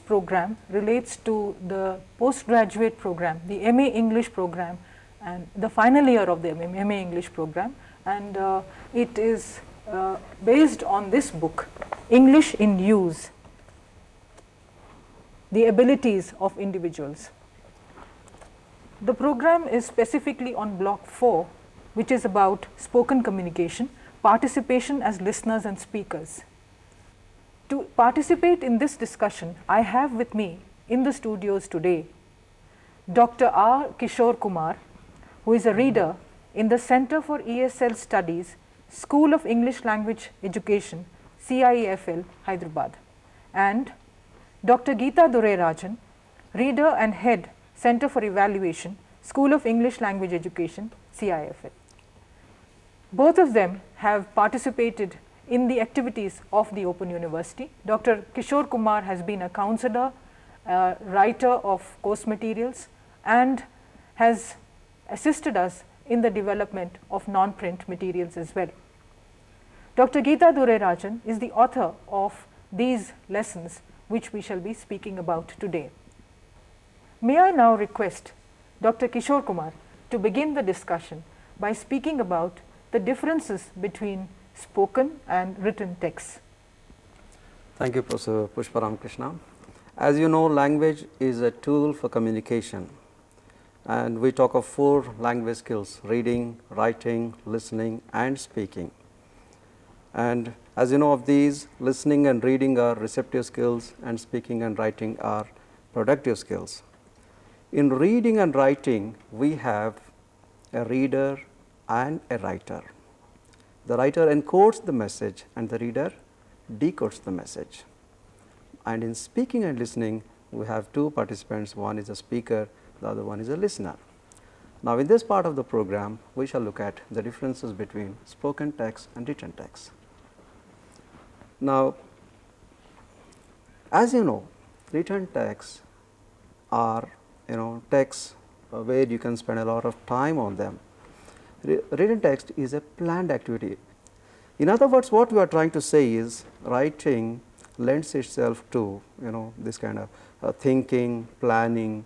program relates to the postgraduate program, the MA English program, and the final year of the MA English program, and it is based on this book, English in Use, the abilities of individuals. The program is specifically on block 4, which is about spoken communication, participation as listeners and speakers. To participate in this discussion, I have with me in the studios today Dr. R. Kishore Kumar, who is a reader in the Center for ESL Studies, School of English Language Education, CIEFL, Hyderabad, and Dr. Geeta Durerajan, reader and head, Center for Evaluation, School of English Language Education, CIFL. Both of them have participated in the activities of the Open University. Dr. Kishore Kumar has been a counselor, writer of course materials, and has assisted us in the development of non-print materials as well. Dr. Geeta Durerajan is the author of these lessons which we shall be speaking about today. May I now request Dr. Kishore Kumar to begin the discussion by speaking about the differences between spoken and written texts. Thank you, Professor Pushparam Krishna. As you know, language is a tool for communication, and we talk of 4 language skills: reading, writing, listening, and speaking. And as you know, of these, listening and reading are receptive skills, and speaking and writing are productive skills. In reading and writing, we have a reader and a writer. The writer encodes the message and the reader decodes the message. And in speaking and listening, we have 2 participants, one is a speaker, the other one is a listener. Now, in this part of the program, we shall look at the differences between spoken text and written text. Now, as you know, written texts are texts where you can spend a lot of time on them. Written text is a planned activity. In other words, what we are trying to say is writing lends itself to this kind of thinking, planning.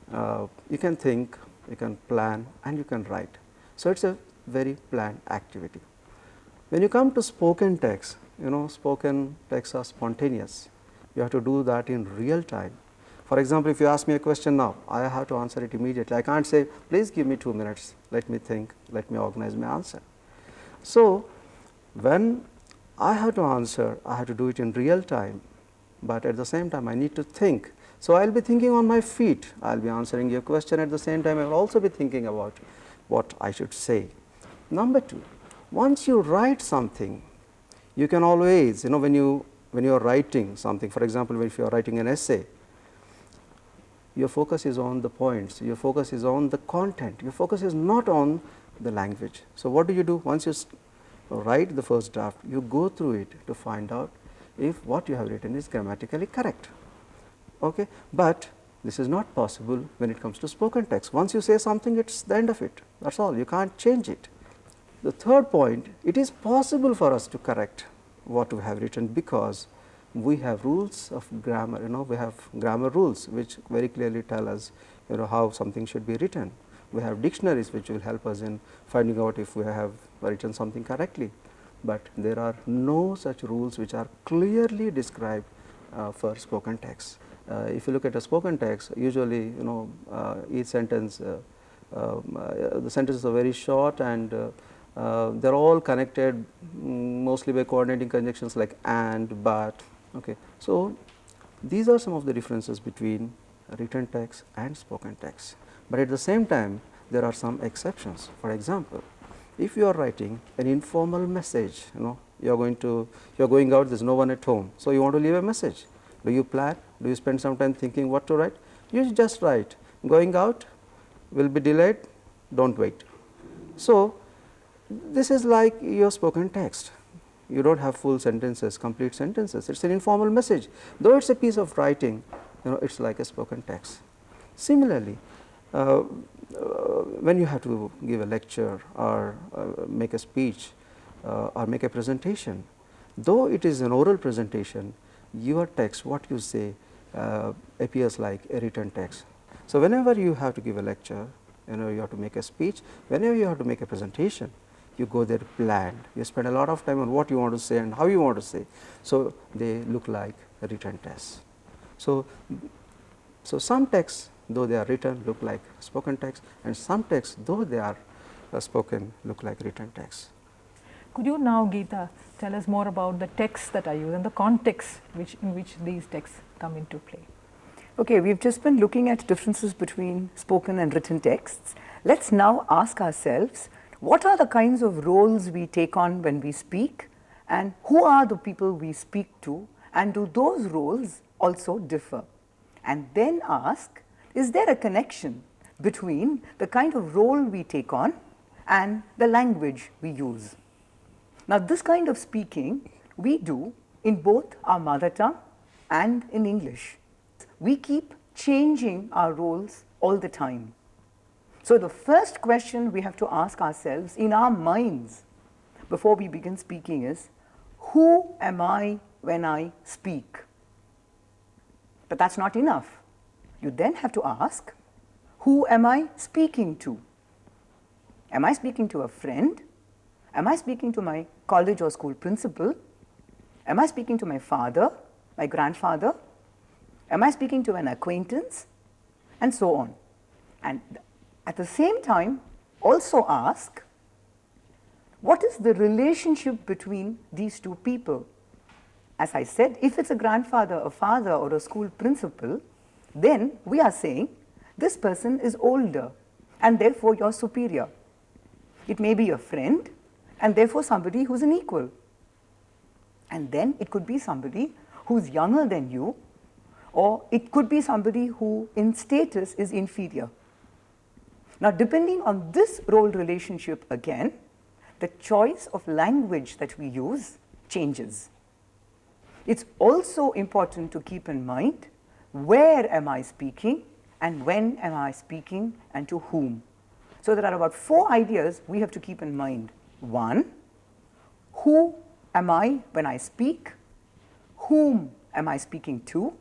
You can think, you can plan, and you can write. So, it is a very planned activity. When you come to spoken text, spoken texts are spontaneous. You have to do that in real time. For example, if you ask me a question now, I have to answer it immediately. I can't say, please give me 2 minutes, let me think, let me organize my answer. So, when I have to answer, I have to do it in real time, but at the same time I need to think. So, I will be thinking on my feet, I will be answering your question, at the same time I will also be thinking about what I should say. Number 2, once you write something, you can always, when you are writing something, for example, if you are writing an essay, your focus is on the points, your focus is on the content, your focus is not on the language. So, what do? Once you write the first draft, you go through it to find out if what you have written is grammatically correct. Okay? But this is not possible when it comes to spoken text. Once you say something, it is the end of it, that is all, you can't change it. The third point, it is possible for us to correct what we have written because we have rules of grammar, we have grammar rules which very clearly tell us how something should be written. We have dictionaries which will help us in finding out if we have written something correctly, but there are no such rules which are clearly described for spoken text. If you look at a spoken text, usually each sentence, the sentences are very short and they are all connected mostly by coordinating conjunctions like and, but. Okay. So, these are some of the differences between written text and spoken text, but at the same time there are some exceptions. For example, if you are writing an informal message, you are going out, there is no one at home, so you want to leave a message. Do you plan? Do you spend some time thinking what to write? You just write, going out, will be delayed, do not wait. So, this is like your spoken text. You do not have full sentences, complete sentences, it is an informal message. Though it is a piece of writing, it is like a spoken text. Similarly, when you have to give a lecture or make a speech or make a presentation, though it is an oral presentation, your text, what you say, appears like a written text. So, whenever you have to give a lecture, you have to make a speech, whenever you have to make a presentation, you go there planned, you spend a lot of time on what you want to say and how you want to say. So, they look like a written text. So, some texts though they are written look like spoken text, and some texts though they are spoken look like written text. Could you now, Geeta, tell us more about the texts that are used and the context in which these texts come into play? Okay, we've just been looking at differences between spoken and written texts. Let's now ask ourselves, what are the kinds of roles we take on when we speak, and who are the people we speak to, and do those roles also differ? And then ask, is there a connection between the kind of role we take on and the language we use? Now, this kind of speaking we do in both our mother tongue and in English. We keep changing our roles all the time. So, the first question we have to ask ourselves in our minds before we begin speaking is, who am I when I speak? But that's not enough. You then have to ask, who am I speaking to? Am I speaking to a friend? Am I speaking to my college or school principal? Am I speaking to my father, my grandfather? Am I speaking to an acquaintance? And so on. And at the same time, also ask, what is the relationship between these two people? As I said, if it's a grandfather, a father, or a school principal, then we are saying this person is older and therefore you're superior. It may be a friend and therefore somebody who's an equal. And then it could be somebody who's younger than you, or it could be somebody who in status is inferior. Now, depending on this role relationship again, the choice of language that we use changes. It's also important to keep in mind, where am I speaking and when am I speaking and to whom? So, there are about 4 ideas we have to keep in mind. 1, who am I when I speak? Whom am I speaking to?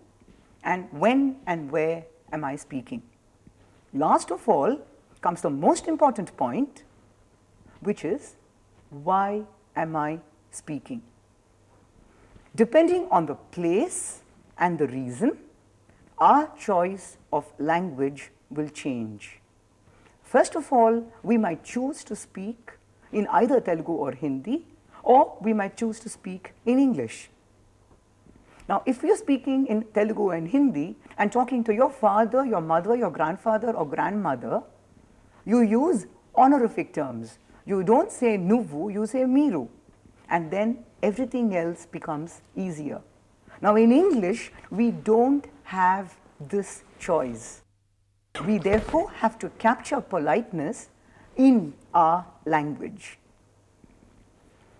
And when and where am I speaking? Last of all comes the most important point, which is, why am I speaking? Depending on the place and the reason, our choice of language will change. First of all, we might choose to speak in either Telugu or Hindi, or we might choose to speak in English. Now, if you're speaking in Telugu and Hindi and talking to your father, your mother, your grandfather or grandmother, you use honorific terms. You don't say nuvu, you say miru, and then everything else becomes easier. Now, in English, we don't have this choice. We therefore have to capture politeness in our language.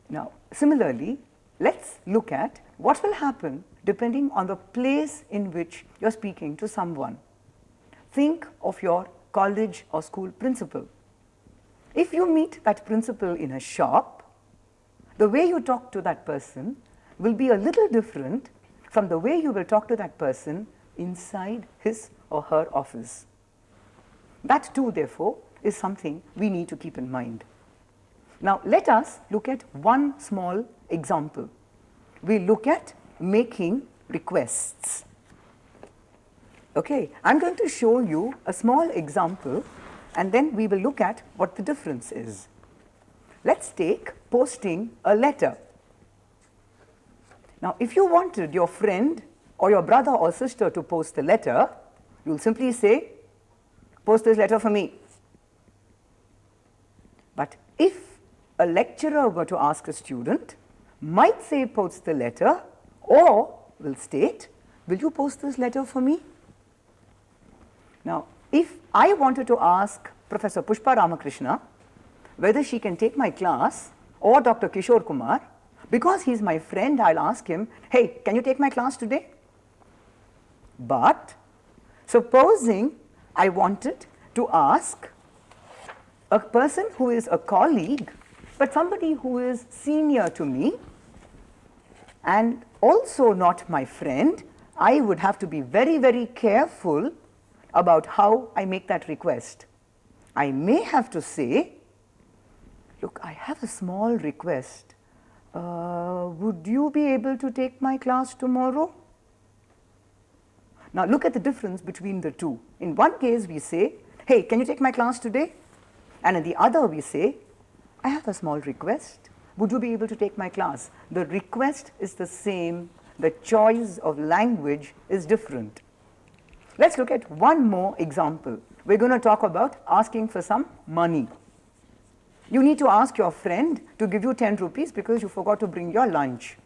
Now, similarly, let's look at what will happen depending on the place in which you're speaking to someone. Think of your college or school principal. If you meet that principal in a shop, the way you talk to that person will be a little different from the way you will talk to that person inside his or her office. That too, therefore, is something we need to keep in mind. Now, let us look at one small example. We look at making requests. Okay, I'm going to show you a small example and then we will look at what the difference is. Let's take posting a letter. Now, if you wanted your friend or your brother or sister to post a letter, you'll simply say, post this letter for me. But if a lecturer were to ask a student, might say post the letter, or will state, will you post this letter for me? Now, if I wanted to ask Professor Pushpa Ramakrishna whether she can take my class, or Dr. Kishore Kumar, because he's my friend, I'll ask him, hey, can you take my class today? But supposing I wanted to ask a person who is a colleague, but somebody who is senior to me and also not my friend, I would have to be very, very careful about how I make that request. I may have to say, look, I have a small request. Would you be able to take my class tomorrow? Now look at the difference between the two. In one case we say, hey, can you take my class today? And in the other we say, I have a small request. Would you be able to take my class? The request is the same. The choice of language is different. Let's look at one more example. We're going to talk about asking for some money. You need to ask your friend to give you 10 rupees because you forgot to bring your lunch.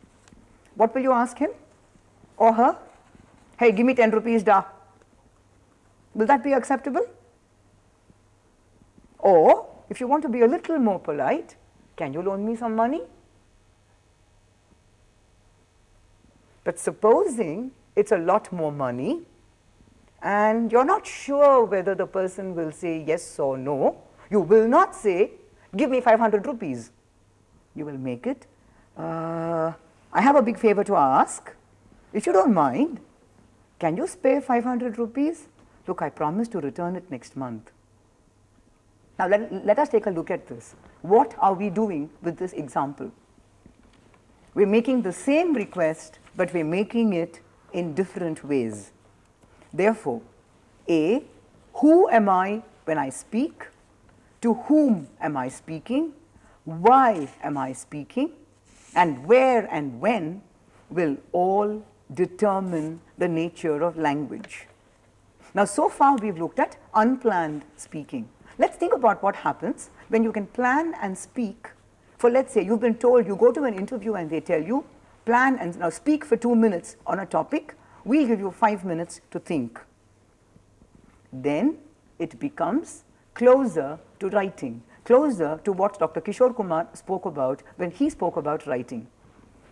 What will you ask him or her? Hey, give me 10 rupees, da. Will that be acceptable? Or, if you want to be a little more polite, can you loan me some money? But supposing it's a lot more money and you're not sure whether the person will say yes or no, you will not say, give me 500 rupees. You will make it, I have a big favor to ask. If you don't mind, can you spare 500 rupees? Look, I promise to return it next month. Now let us take a look at this. What are we doing with this example? We're making the same request, but we're making it in different ways. Therefore, A, who am I when I speak? To whom am I speaking? Why am I speaking? And where and when will all determine the nature of language. Now, so far we've looked at unplanned speaking. Let's think about what happens when you can plan and speak. For let's say you've been told, you go to an interview and they tell you, plan and now speak for 2 minutes on a topic, we'll give you 5 minutes to think. Then it becomes closer to writing, closer to what Dr. Kishore Kumar spoke about when he spoke about writing.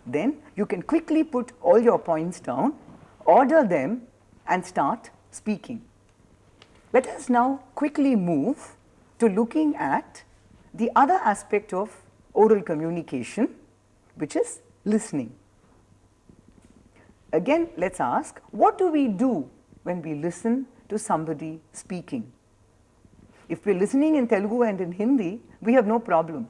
Then you can quickly put all your points down, order them and start speaking. Let us now quickly move to looking at the other aspect of oral communication, which is listening. Again, let's ask, what do we do when we listen to somebody speaking? If we're listening in Telugu and in Hindi, we have no problem.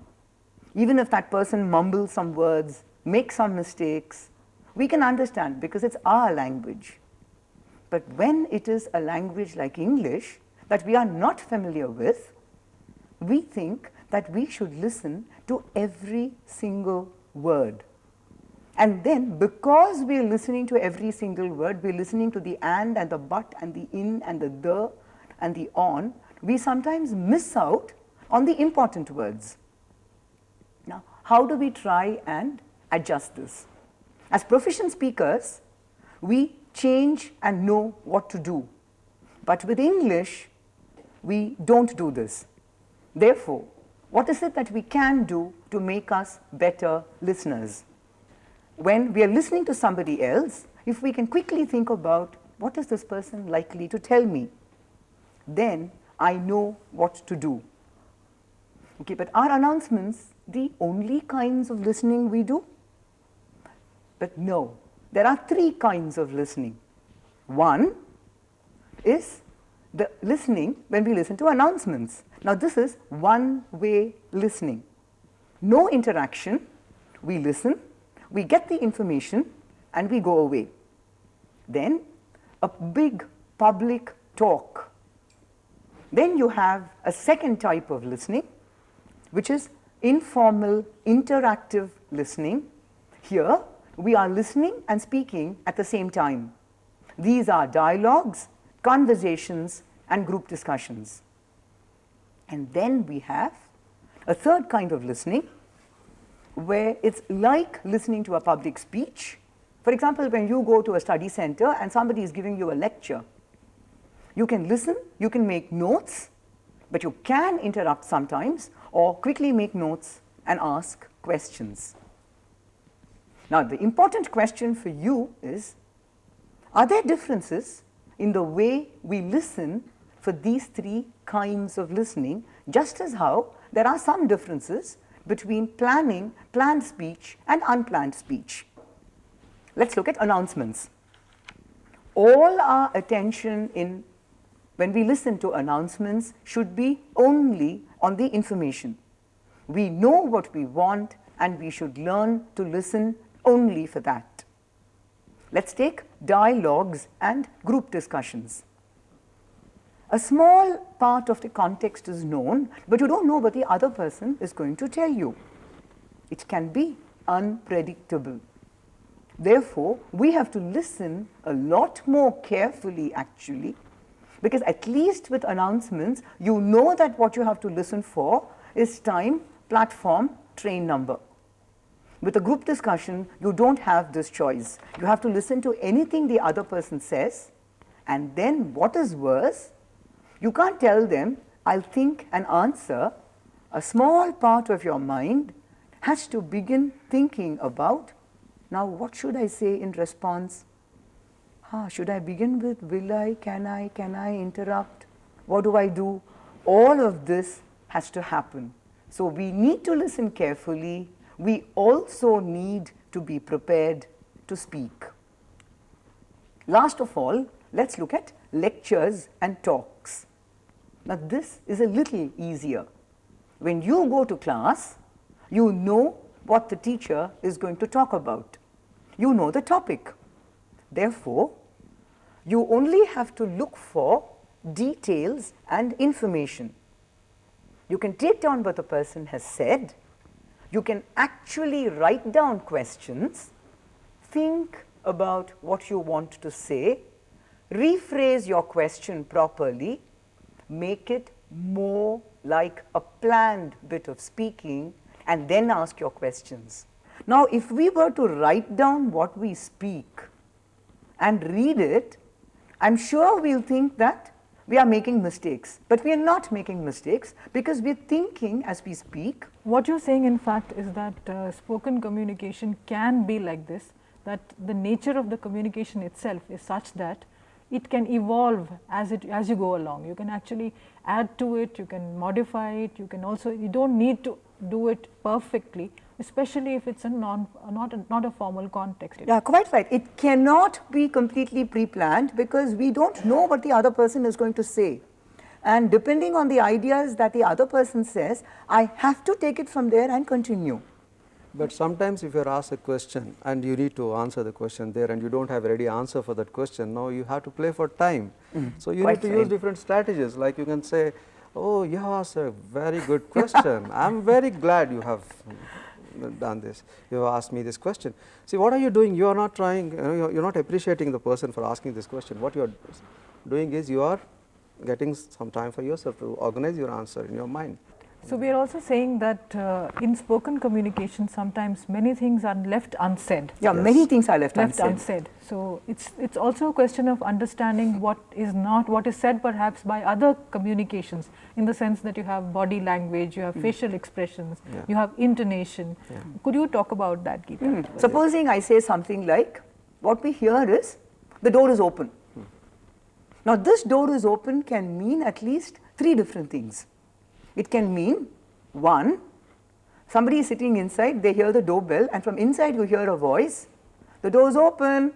Even if that person mumbles some words, makes some mistakes, we can understand because it's our language. But when it is a language like English that we are not familiar with, we think that we should listen to every single word. And then because we are listening to every single word, we're listening to the and the but and the in and the and the on, we sometimes miss out on the important words. Now, how do we try and adjust this? As proficient speakers, we change and know what to do. But with English, we don't do this. Therefore, what is it that we can do to make us better listeners? When we are listening to somebody else, if we can quickly think about what is this person likely to tell me, then I know what to do. Okay, but are announcements the only kinds of listening we do? But no, there are 3 kinds of listening. One is the listening when we listen to announcements. Now this is one-way listening. No interaction, we listen, we get the information and we go away. Then a big public talk. Then you have a second type of listening, which is informal, interactive listening. Here, we are listening and speaking at the same time. These are dialogues, conversations, and group discussions. And then we have a third kind of listening, where it's like listening to a public speech. For example, when you go to a study center and somebody is giving you a lecture, you can listen, you can make notes, but you can interrupt sometimes or quickly make notes and ask questions. Now, the important question for you is, are there differences in the way we listen for these 3 kinds of listening, just as how there are some differences between planning, planned speech and unplanned speech? Let's look at announcements. All our attention when we listen to announcements should be only on the information. We know what we want and we should learn to listen only for that. Let's take dialogues and group discussions. A small part of the context is known, but you don't know what the other person is going to tell you. It can be unpredictable. Therefore, we have to listen a lot more carefully actually, because at least with announcements, you know that what you have to listen for is time, platform, train number. With a group discussion, you don't have this choice. You have to listen to anything the other person says, and then what is worse, you can't tell them, I'll think and answer. A small part of your mind has to begin thinking about, now what should I say in response? Should I begin with will I, can I interrupt? What do I do? All of this has to happen. So we need to listen carefully. We also need to be prepared to speak. Last of all, let's look at lectures and talks. Now this is a little easier. When you go to class, you know what the teacher is going to talk about. You know the topic. Therefore, you only have to look for details and information. You can take down what the person has said. You can actually write down questions, think about what you want to say, rephrase your question properly, make it more like a planned bit of speaking, and then ask your questions. Now, if we were to write down what we speak and read it, I'm sure we'll think that we are making mistakes, but we are not making mistakes because we're thinking as we speak. What you're saying in fact is that spoken communication can be like this, that the nature of the communication itself is such that it can evolve as you go along. You can actually add to it, you can modify it, you don't need to do it perfectly, especially if it's not a formal context. Yeah, quite right. It cannot be completely pre-planned because we don't know what the other person is going to say. And depending on the ideas that the other person says, I have to take it from there and continue. But sometimes if you are asked a question and you need to answer the question there and you don't have a ready answer for that question, now you have to play for time. So you need to use different strategies, like you can say, oh, you have asked a very good question. I am very glad you have done this. You have asked me this question. See, what are you doing? You are not trying, you're not appreciating the person for asking this question. What you are doing is you are getting some time for yourself to organize your answer in your mind. So we are also saying that in spoken communication, sometimes many things are left unsaid. Yeah, yes. Many things are left unsaid. So it's also a question of understanding what is said perhaps by other communications, in the sense that you have body language, you have facial expressions, you have intonation. Could you talk about that, Geeta? Supposing I say something like, what we hear is, the door is open. Now this door is open can mean at least 3 different things. It can mean, 1, somebody is sitting inside, they hear the doorbell, and from inside you hear a voice, the door is open.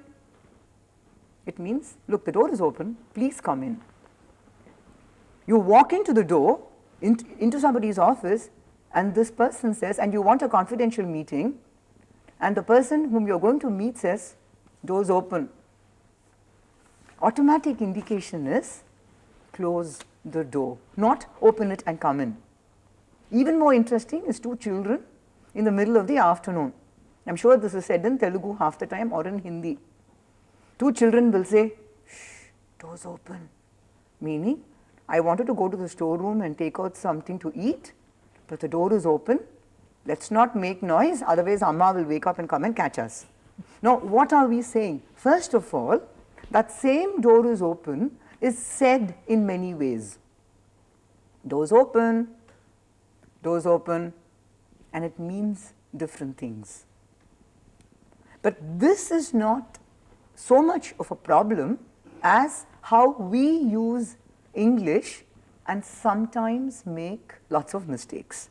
It means, look, the door is open, please come in. You walk into the door, into somebody's office, and this person says, and you want a confidential meeting, and the person whom you're going to meet says, door's open. Automatic indication is, close the door, not open it and come in. Even more interesting is 2 children in the middle of the afternoon. I'm sure this is said in Telugu half the time or in Hindi. 2 children will say, shh, door's open. Meaning, I wanted to go to the storeroom and take out something to eat, but the door is open. Let's not make noise, otherwise Amma will wake up and come and catch us. Now, what are we saying? First of all, that same door is open is said in many ways. Doors open, and it means different things. But this is not so much of a problem as how we use English and sometimes make lots of mistakes.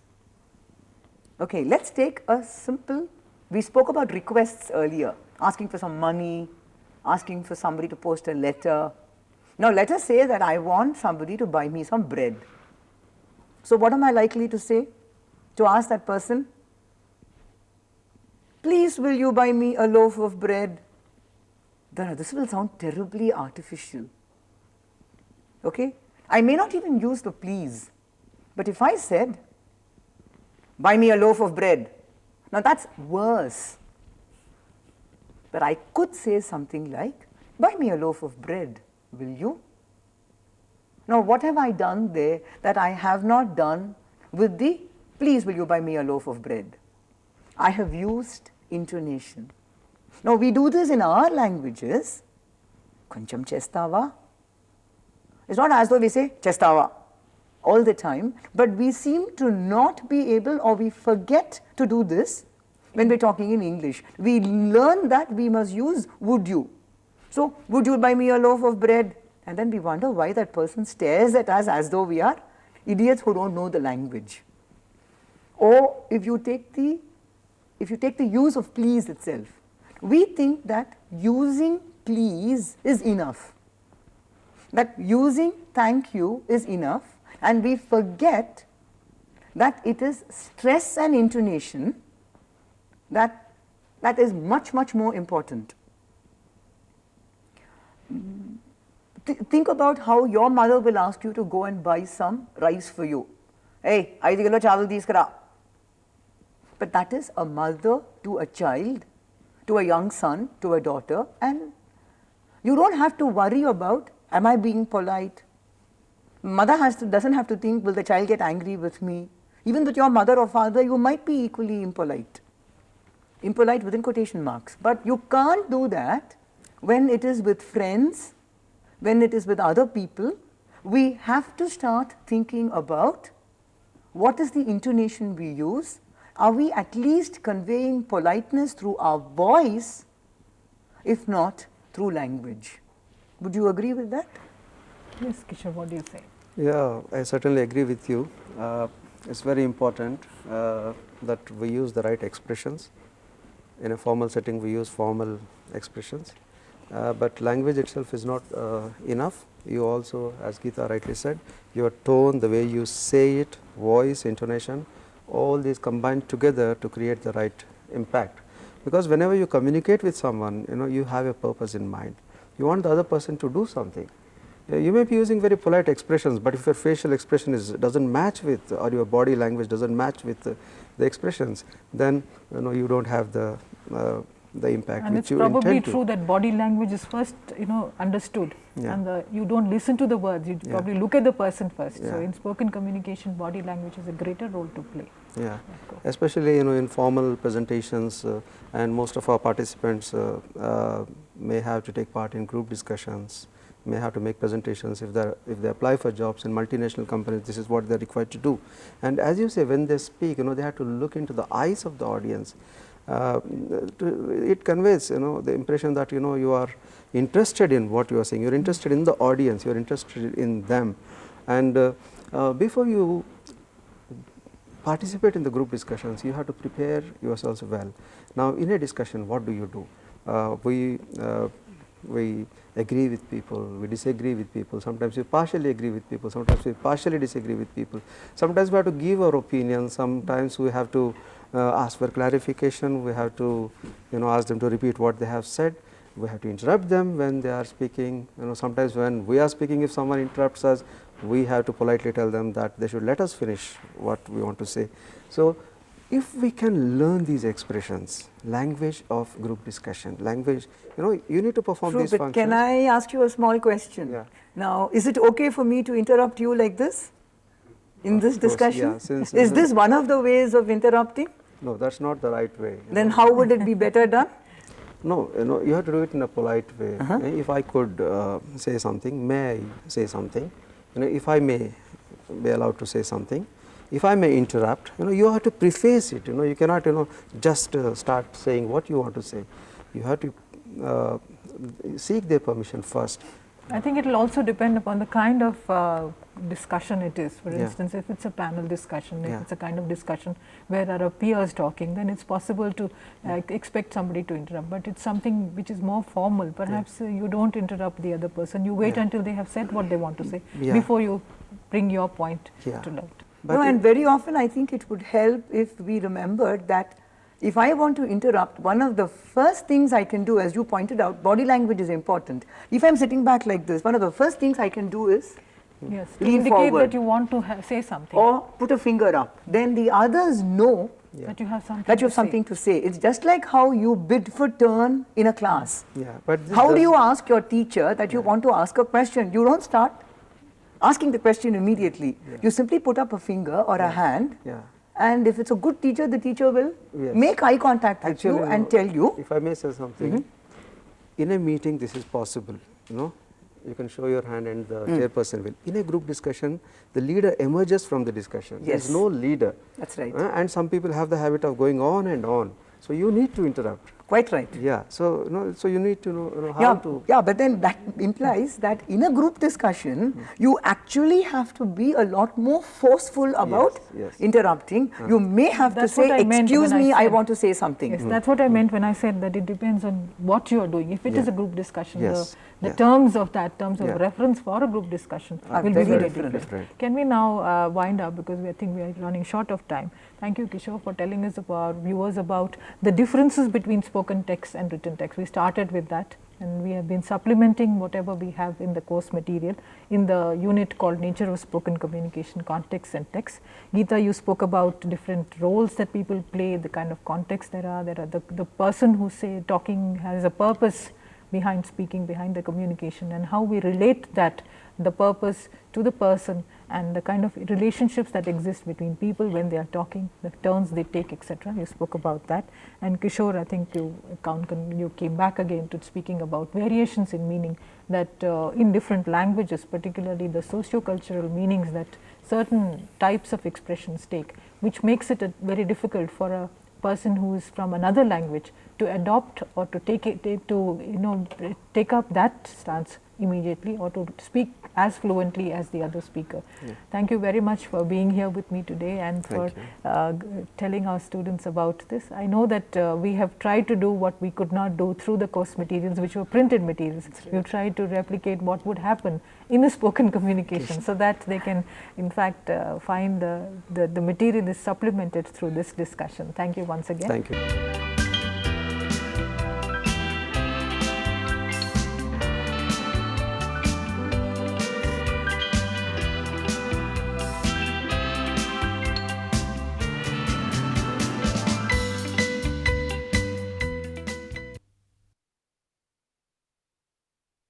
Okay, let's take a simple, we spoke about requests earlier, asking for some money, asking for somebody to post a letter. Now let us say that I want somebody to buy me some bread. So what am I likely to say? To ask that person, please will you buy me a loaf of bread? This will sound terribly artificial. Okay? I may not even use the please, but if I said, buy me a loaf of bread, now that's worse. But I could say something like, buy me a loaf of bread, will you? Now what have I done there that I have not done with the, please will you buy me a loaf of bread? I have used intonation. Now we do this in our languages, koncham chestava. It's not as though we say chestava all the time, but we seem to not be able, or we forget to do this when we're talking in English. We learn that we must use would you. So, would you buy me a loaf of bread? And then we wonder why that person stares at us as though we are idiots who don't know the language. Or if you take the use of please itself, we think that using please is enough, that using thank you is enough, and we forget that it is stress and intonation that is much, much more important. Think about how your mother will ask you to go and buy some rice for you. Hey, 5 kilo chawal teeskara. But that is a mother to a child, to a young son, to a daughter, and you don't have to worry about, am I being polite? Mother doesn't have to think, will the child get angry with me? Even with your mother or father, you might be equally impolite. Impolite within quotation marks. But you can't do that when it is with friends, when it is with other people. We have to start thinking about what is the intonation we use. Are we at least conveying politeness through our voice, if not through language? Would you agree with that? Yes, Kishore, what do you say? Yeah, I certainly agree with you. It's very important that we use the right expressions. In a formal setting, we use formal expressions. But language itself is not enough. You also, as Geeta rightly said, your tone, the way you say it, voice, intonation, all these combined together to create the right impact. Because whenever you communicate with someone, you have a purpose in mind. You want the other person to do something. You may be using very polite expressions, but if your facial expression doesn't match with, or your body language doesn't match with the expressions, then you don't have the impact and which it's you probably intend to. true that body language is first understood, Yeah. and you don't listen to the words, you Yeah. probably look at the person first. So Yeah. in spoken communication, body language has a greater role to play. Yeah, especially in formal presentations, and most of our participants may have to take part in group discussions, may have to make presentations. If they apply for jobs in multinational companies, this is what they are required to do. And as you say, when they speak, they have to look into the eyes of the audience. It conveys the impression that you are interested in what you are saying, you are interested in the audience, you are interested in them. And before you participate in the group discussions, you have to prepare yourselves well. Now in a discussion, what do? We agree with people, we disagree with people, sometimes we partially agree with people, sometimes we partially disagree with people, sometimes we have to give our opinion, sometimes we have to ask for clarification, we have to ask them to repeat what they have said, we have to interrupt them when they are speaking. Sometimes when we are speaking, if someone interrupts us, we have to politely tell them that they should let us finish what we want to say. So if we can learn these expressions, language of group discussion, language, you need to perform these but functions. Can I ask you a small question? Yeah. Now, is it okay for me to interrupt you like this in this discussion? Yeah, is this one of the ways of interrupting? No, that's not the right way. Then how would it be better done? No, you have to do it in a polite way. If I could say something, may I say something? If I may be allowed to say something, if I may interrupt, you have to preface it. You cannot, just start saying what you want to say. You have to seek their permission first, I think it will also depend upon the kind of discussion it is. For Yeah. instance, if it's a panel discussion, if Yeah. it's a kind of discussion where there are peers talking, then it's possible to expect somebody to interrupt. But it's something which is more formal. Perhaps you don't interrupt the other person. You wait Yeah. until they have said what they want to say Yeah. before you bring your point Yeah. to light. But No, it- and very often I think it would help if we remembered that if I want to interrupt, one of the first things I can do, as you pointed out, body language is important. If I'm sitting back like this, one of the first things I can do is Yes, to Lean indicate forward. that you want to say something, or put a finger up. Then the others know Yeah. that you have something that you to have something to say. It's just like how you bid for turn in a class. Yeah, but this How do does- you ask your teacher that you want to ask a question? You don't start asking the question immediately. Yeah. You simply put up a finger or a hand, Yeah. and if it's a good teacher, the teacher will Yes. make eye contact with you Actually, and tell you. If I may say something, in a meeting this is possible, you can show your hand and the chairperson will. In a group discussion, the leader emerges from the discussion. There Yes. is no leader. That's right. And some people have the habit of going on and on. So you need to interrupt. Quite right. Yeah. So so you need to know how to. Yeah, but then that implies that in a group discussion, you actually have to be a lot more forceful about yes. interrupting. You may have That's to say, what I meant excuse when I me, I said- want to say something. Yes, that's what I meant when I said that it depends on what you are doing. If it is Yeah. a group discussion, Yes. the Yeah. terms of that, terms of Yeah. reference for a group discussion Are will be very very different. different. Can we now wind up, because I think we are running short of time. Thank you, Kishore, for telling us about viewers about the differences between spoken text and written text. We started with that, and we have been supplementing whatever we have in the course material in the unit called Nature of Spoken Communication, Context and Text. Geeta, you spoke about different roles that people play, the kind of context there are the person who say talking has a purpose behind speaking, behind the communication, and how we relate that, the purpose to the person, and the kind of relationships that exist between people when they are talking, the turns they take, etc. You spoke about that. And Kishore, I think you came back again to speaking about variations in meaning, that in different languages, particularly the socio-cultural meanings that certain types of expressions take, which makes it very difficult for a person who is from another language to adopt or to take up that stance immediately, or to speak as fluently as the other speaker. Yeah. Thank you very much for being here with me today and for Thank telling our students about this. I know that we have tried to do what we could not do through the course materials, which were printed materials. We have tried to replicate what would happen in a spoken communication, so that they can in fact find the material is supplemented through this discussion. Thank you once again. Thank you.